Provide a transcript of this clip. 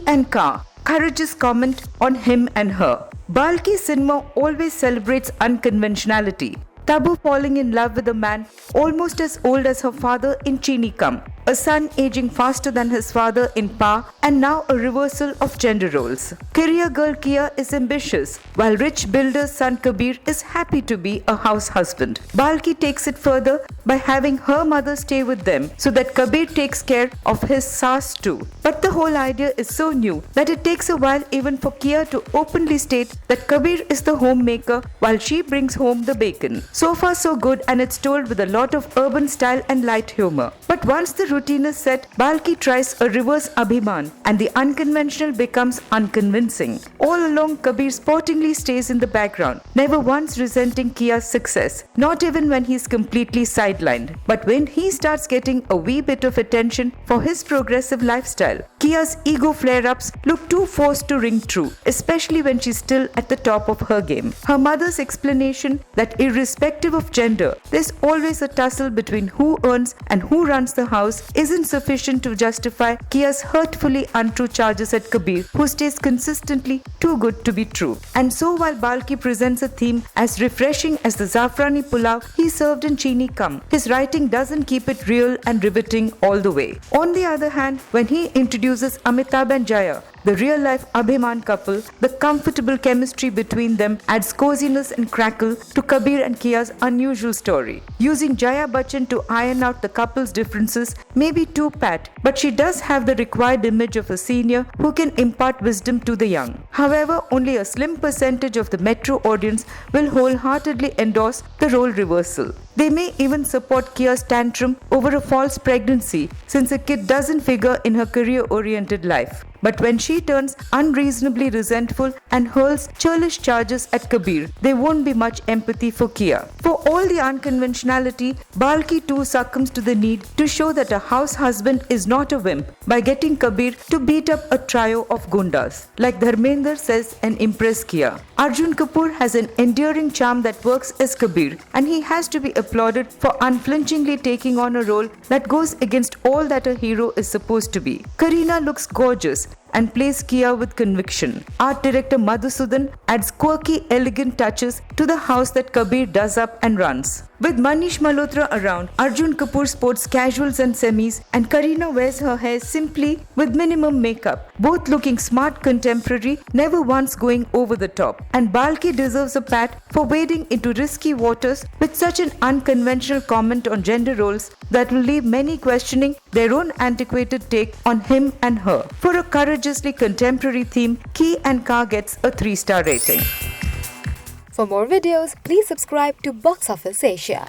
and Ka, courageous comment on him and her. Balki cinema always celebrates unconventionality. Tabu falling in love with a man almost as old as her father in Chini Kam, a son aging faster than his father in Pa, and now a reversal of gender roles. Career girl Kia is ambitious, while rich builder's son Kabir is happy to be a house husband. Balki takes it further by having her mother stay with them so that Kabir takes care of his sass too. But the whole idea is so new that it takes a while even for Kia to openly state that Kabir is the homemaker while she brings home the bacon. So far so good, and it's told with a lot of urban style and light humor. But once the routine is set, Balki tries a reverse Abhiman and the unconventional becomes unconvincing. All along, Kabir sportingly stays in the background, never once resenting Kia's success, not even when he's completely sidelined. But when he starts getting a wee bit of attention for his progressive lifestyle, Kia's ego flare-ups look too forced to ring true, especially when she's still at the top of her game. Her mother's explanation that irrespective of gender, there's always a tussle between who earns and who runs the house isn't sufficient to justify Kia's hurtfully untrue charges at Kabir, who stays consistently too good to be true. And so while Balki presents a theme as refreshing as the Zafrani pulao he served in Chini Kam, his writing doesn't keep it real and riveting all the way. On the other hand, when he introduces Amitabh and Jaya, the real-life Abhiman couple, the comfortable chemistry between them adds coziness and crackle to Kabir and Kia's unusual story. Using Jaya Bachchan to iron out the couple's differences may be too pat, but she does have the required image of a senior who can impart wisdom to the young. However, only a slim percentage of the metro audience will wholeheartedly endorse the role reversal. They may even support Kia's tantrum over a false pregnancy, since a kid doesn't figure in her career-oriented life. But when she turns unreasonably resentful and hurls churlish charges at Kabir, there won't be much empathy for Kia. For all the unconventionality, Balki too succumbs to the need to show that a house husband is not a wimp by getting Kabir to beat up a trio of gundas, like Dharmender says and impress Kia. Arjun Kapoor has an endearing charm that works as Kabir, and he has to be applauded for unflinchingly taking on a role that goes against all that a hero is supposed to be. Kareena looks gorgeous and plays Kia with conviction. Art director Madhusudan adds quirky, elegant touches to the house that Kabir does up and runs. With Manish Malhotra around, Arjun Kapoor sports casuals and semis, and Kareena wears her hair simply with minimum makeup, both looking smart contemporary, never once going over the top. And Balki deserves a pat for wading into risky waters with such an unconventional comment on gender roles that will leave many questioning their own antiquated take on him and her. For a courageously contemporary theme, Ki and Ka gets a 3-star rating. For more videos, please subscribe to Box Office Asia.